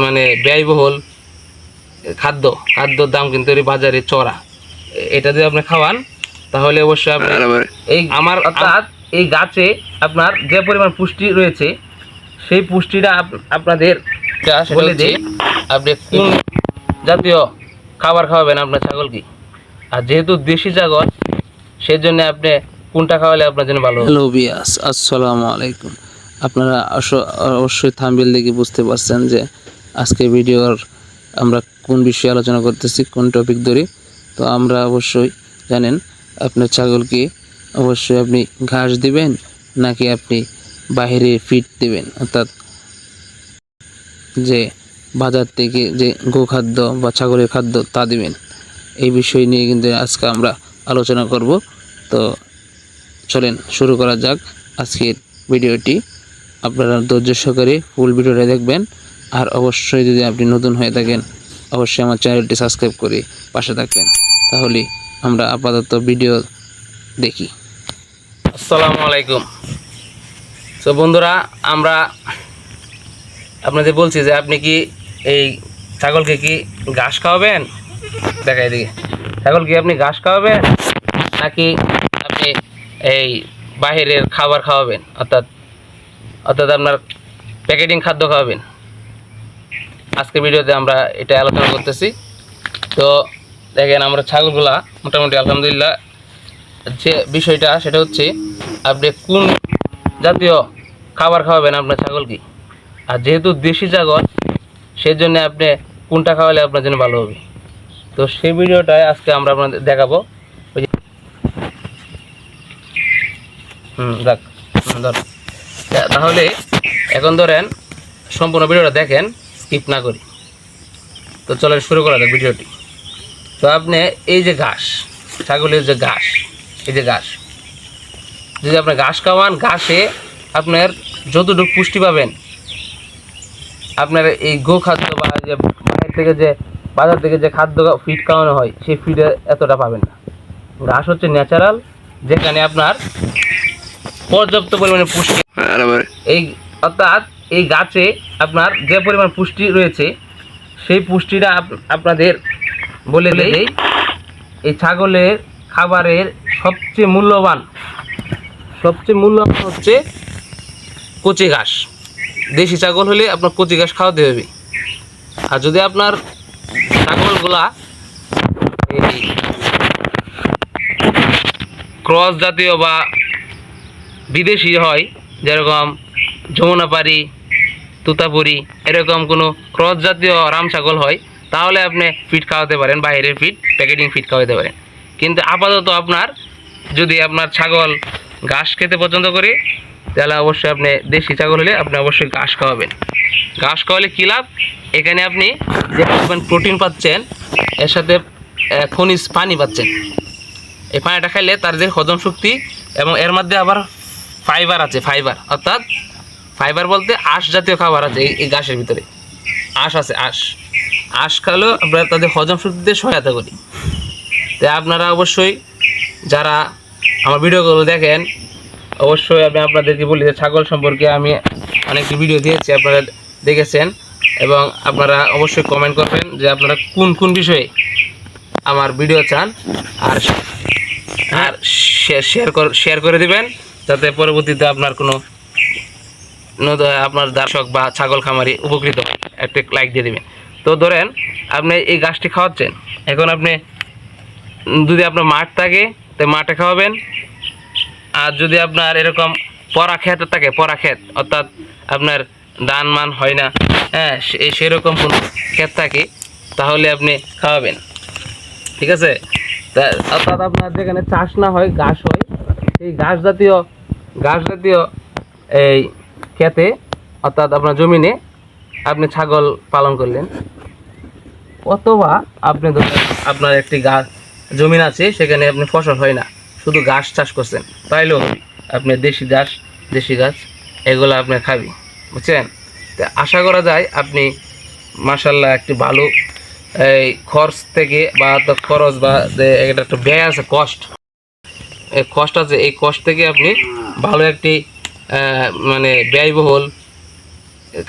মানে ব্যয়বহুল খাদ্যর দাম কিন্তু বাজারে চড়া। এটা যদি আপনি খাওয়ান তাহলে অবশ্যই আপনি এই আমার অর্থাৎ এই গাছে আপনার যে পরিমাণ পুষ্টি রয়েছে সেই পুষ্টিটা আপনাদের বলে দিই, আপনি কোন জাতীয় খাবার খাওয়াবেন আপনার ছাগলকে। আর যেহেতু দেশি ছাগল সেই জন্য আপনি কোনটা খাওয়ালে আপনার জন্য ভালো। হ্যালো বিয়াস, আসসালামু আলাইকুম। আপনারা অবশ্যই থাম্বনেল দেখে বুঝতে পারছেন যে আজকে ভিডিওর আমরা কোন বিষয়ে আলোচনা করতেছি, কোন টপিক ধরে। তো আমরা অবশ্যই জানেন আপনার ছাগলকে অবশ্যই আপনি ঘাস দিবেন নাকি আপনি বাইরে ফিড দিবেন, অর্থাৎ যে বাজার থেকে যে গোখাদ্য বা ছাগলের খাদ্য তা দিবেন। এই বিষয় নিয়ে কিন্তু আজকে আমরা আলোচনা করব। তো চলেন শুরু করা যাক আজকের ভিডিওটি। আপনারা ধৈর্য সহকারে ফুল ভিডিওটা দেখবেন। আর অবশ্যই যদি আপনি নতুন হয়ে থাকেন অবশ্যই আমার চ্যানেলটি সাবস্ক্রাইব করে পাশে থাকবেন। তাহলে আমরা আপাতত ভিডিও দেখি। আসসালামু আলাইকুম। তো বন্ধুরা, আমরা আপনাদের বলছি যে আপনি কি এই ছাগলকে কি ঘাস খাওয়াবেন, দেখাই দিকে। ছাগল কি আপনি ঘাস খাওয়াবেন নাকি আপনি এই বাহিরের খাবার খাওয়াবেন, অর্থাৎ আপনার প্যাকেটিং খাদ্য খাওয়াবেন। আজকের ভিডিওতে আমরা এটা আলোচনা করতেছি। তো দেখেন, আমরা ছাগলগুলা মোটামুটি আলহামদুলিল্লাহ, যে বিষয়টা সেটা হচ্ছে আপনি কোন জাতীয় খাবার খাওয়াবেন আপনার ছাগলকে। আর যেহেতু দেশি ছাগল সেই জন্য আপনি কোনটা খাওয়ালে আপনার জন্য ভালো হবে। তো সেই ভিডিওটাই আজকে আমরা আপনাদের দেখাবো। ওই যে দেখ ধর, তাহলে এখন ধরেন সম্পূর্ণ ভিডিওটা দেখেন, স্কিপ না করি। তো চলেন শুরু করা যাক ভিডিওটি। তো আপনি এই যে ঘাস, ছাগলের যে ঘাস, এই যে ঘাস যদি আপনি ঘাস খাওয়ান, ঘাসে আপনার যতটুকু পুষ্টি পাবেন আপনার এই গোখাদ্য বা যে বাইরে থেকে যে বাজার থেকে যে খাদ্য ফিড খাওয়ানো হয় সেই ফিডে এতটা পাবেন না। ঘাস হচ্ছে ন্যাচারাল, যেখানে আপনার পর্যাপ্ত পরিমাণে পুষ্টি এই অর্থাৎ এই গাছে আপনার যে পরিমাণ পুষ্টি রয়েছে সেই পুষ্টিটা আপনাদের বলে দেই। এই ছাগলের খাবারের সবচেয়ে মূল্যবান হচ্ছে কচি ঘাস। দেশি ছাগল হলে আপনার কচি ঘাস খাওয়াতে হবে। আর যদি আপনার ছাগলগুলা এই ক্রস জাতীয় বা বিদেশি হয়, যেরকম যমুনাপাড়ি, তুতাপুরি, এরকম কোনো ক্রস জাতীয় রাম ছাগল হয়, তাহলে আপনি ফিড খাওয়াতে পারেন, বাইরের ফিড প্যাকেটিং ফিড খাওয়াতে পারেন। কিন্তু আপাতত আপনার যদি আপনার ছাগল ঘাস খেতে পছন্দ করে তাহলে অবশ্যই আপনি দেশি ছাগল হলে আপনি অবশ্যই ঘাস খাওয়াবেন। ঘাস খাওয়ালে কী লাভ, এখানে আপনি যে পরিমাণ প্রোটিন পাচ্ছেন এর সাথে খনিজ পানি পাচ্ছেন। এই পানিটা খাইলে তার যে হজম শক্তি, এবং এর মধ্যে আবার ফাইবার আছে। ফাইবার অর্থাৎ ফাইবার বলতে আঁশ জাতীয় খাবার আছে এই ঘাসের ভিতরে। আঁশ আছে, আঁশ খালেও আমরা তাদের হজম শক্তিতে সহায়তা করি। তাই আপনারা অবশ্যই যারা আমার ভিডিওগুলো দেখেন অবশ্যই আমি আপনাদেরকে বলি যে ছাগল সম্পর্কে আমি অনেকটি ভিডিও দিয়েছি, আপনারা দেখেছেন, এবং আপনারা অবশ্যই কমেন্ট করবেন যে আপনারা কোন বিষয়ে আমার ভিডিও চান, আর শেয়ার করে দিবেন যাতে পরবর্তীতে আপনার কোনো আপনার দর্শক বা ছাগল খামারি উপকৃত হয়। একটা লাইক দিয়ে দেবেন। তো ধরেন আপনি এই গাছটি খাওয়াচ্ছেন, এখন আপনি যদি আপনার মাঠ থাকে তো মাঠে খাওয়াবেন। আর যদি আপনার এরকম পরা ক্ষেত থাকে, পরা ক্ষেত অর্থাৎ আপনার ধান মান হয় না, হ্যাঁ, সেরকম কোনো ক্ষেত থাকে তাহলে আপনি খাওয়াবেন, ঠিক আছে। অর্থাৎ আপনার যেখানে চাষ না হয়, ঘাস হয়, সেই ঘাস জাতীয় এই ক্ষেতে অর্থাৎ আপনার জমিনে আপনি ছাগল পালন করলেন, অথবা আপনি আপনার একটি জমিন আছে সেখানে আপনি ফসল হয় না, শুধু ঘাস চাষ করছেন, তাইলেও আপনি দেশি ঘাস এগুলো আপনি খাবি, বুঝছেন। তো আশা করা যায় আপনি মাশাআল্লাহ একটি ভালো এই খরচ থেকে বা খরচ বা এটা একটা ব্যয় আছে, কষ্ট আছে, এই কষ্ট থেকে আপনি ভালো একটি মানে ব্যয়বহুল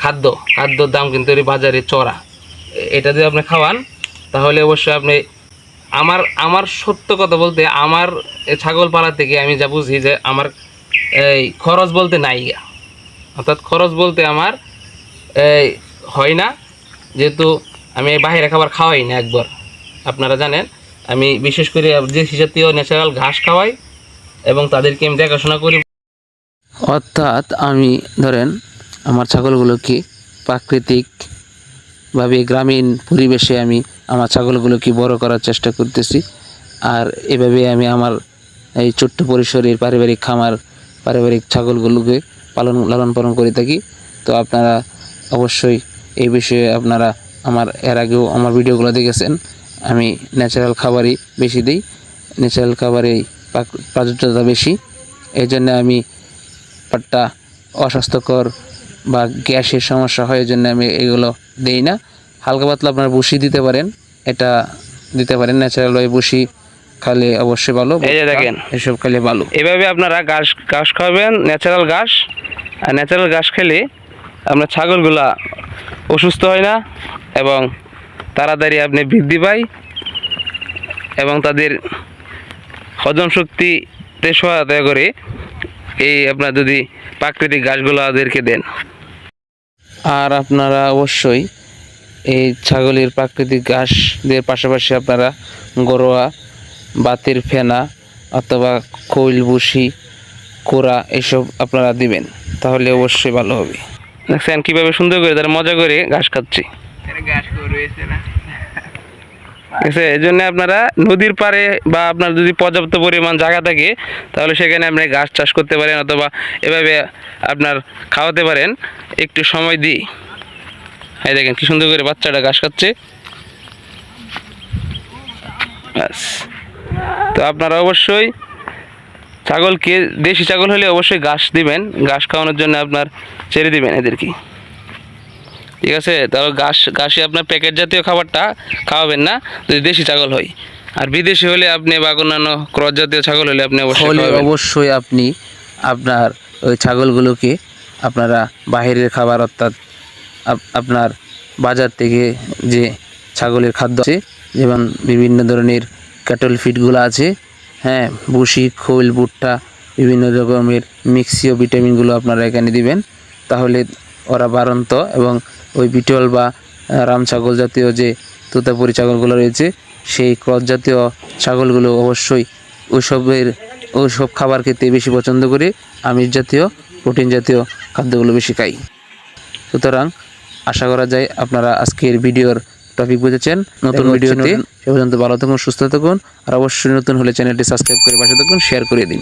খাদ্যর দাম কিন্তু এই বাজারে চড়া। এটা যদি আপনি খাওয়ান তাহলে অবশ্যই আপনি আমার সত্য কথা বলতে আমার এই ছাগল পালা থেকে আমি যা বুঝি যে আমার এই খরচ বলতে নাই গা। অর্থাৎ খরচ বলতে আমার এই হয় না, যেহেতু আমি বাইরে খাবার খাওয়াই না একবার। আপনারা জানেন আমি বিশেষ করে দেশি জাতীয় ন্যাচারাল ঘাস খাওয়াই এবং তাদেরকে আমি দেখাশোনা করি। অর্থাৎ আমি ধরেন আমার ছাগলগুলোকে প্রাকৃতিকভাবে গ্রামীণ পরিবেশে আমি আমার ছাগলগুলোকে বড় করার চেষ্টা করতেছি। আর এভাবে আমি আমার এই ছোট্ট পরিসরের পারিবারিক খামার, পারিবারিক ছাগলগুলোকে লালন পালন করে থাকি। তো আপনারা অবশ্যই এই বিষয়ে আপনারা আমার এর আগেও আমার ভিডিওগুলো দেখেছেন। আমি ন্যাচারাল খাবারই বেশি দিই, ন্যাচারাল খাবারেই প্রাচুর্যতা বেশি। এই জন্য আমি ব্যাপারটা অস্বাস্থ্যকর বা গ্যাসের সমস্যা হয়, এই জন্য আমি এগুলো দিই না। হালকা পাতলা আপনারা বসি দিতে পারেন, এটা দিতে পারেন। ন্যাচারাল ওই বসি খালে অবশ্যই ভালো। এই যে দেখেন, এসব খালে ভালো। এভাবে আপনারা ঘাস খাওয়াবেন, ন্যাচারাল ঘাস। আর ন্যাচারাল ঘাস খেলে আপনার ছাগলগুলা অসুস্থ হয় না এবং তাড়াতাড়ি আপনি বৃদ্ধি পায় এবং তাদের হজম শক্তিতে সহায়তা করে। এই আপনার যদি প্রাকৃতিক ঘাসগুলো ওদেরকে দেন। আর আপনারা অবশ্যই এই ছাগলের প্রাকৃতিক ঘাসদের পাশাপাশি আপনারা গরোয়া, বাতের ফেনা অথবা খৈল বসি, কোরা এসব আপনারা দিবেন, তাহলে অবশ্যই ভালো হবে। দেখছেন কীভাবে সুন্দর করে তারা মজা করে ঘাস খাচ্ছি। এই জন্য আপনারা নদীর পাড়ে বা আপনার যদি পর্যাপ্ত পরিমাণ জায়গা থাকে তাহলে সেখানে আপনি ঘাস চাষ করতে পারেন অথবা এভাবে আপনার খাওয়াতে পারেন একটু সময় দিই। এই দেখেন কি সুন্দর করে বাচ্চাটা ঘাস খাচ্ছে। ব্যাস। তো আপনারা অবশ্যই ছাগলকে, দেশি ছাগল হলে অবশ্যই ঘাস দিবেন, ঘাস খাওয়ানোর জন্য আপনার ছেড়ে দিবেন এদেরকে, ঠিক আছে? তাহলে ঘাসে আপনার প্যাকেট জাতীয় খাবারটা খাওয়াবেন না যদি দেশি ছাগল হয়। আর বিদেশি হলে আপনি বা অন্যান্য ক্রস জাতীয় ছাগল হলে আপনি অবশ্যই আপনি আপনার ওই ছাগলগুলোকে আপনারা বাইরের খাবার, অর্থাৎ আপনার বাজার থেকে যে ছাগলের খাদ্য আছে, যেমন বিভিন্ন ধরনের ক্যাটল ফিডগুলো আছে, হ্যাঁ, ভুসি, খোল, ভুট্টা, বিভিন্ন রকমের মিক্সীয় ভিটামিনগুলো আপনারা এখানে দিবেন। তাহলে ওরা বাড়ন্ত এবং ওই বিটল বা রাম ছাগল জাতীয় যে তোতাপুরি ছাগলগুলো রয়েছে, সেই ক্রস জাতীয় ছাগলগুলো অবশ্যই ওইসব খাবার খেতে বেশি পছন্দ করে। আমিষ জাতীয়, প্রোটিন জাতীয় খাদ্যগুলো বেশি খাই। সুতরাং আশা করা যায় আপনারা আজকের ভিডিওর টপিক বুঝেছেন। নতুন ভিডিওতে সে পর্যন্ত ভালো থাকুন, সুস্থ থাকুন। আর অবশ্যই নতুন হলে চ্যানেলটি সাবস্ক্রাইব করে পাশে থাকুন, শেয়ার করে দিন।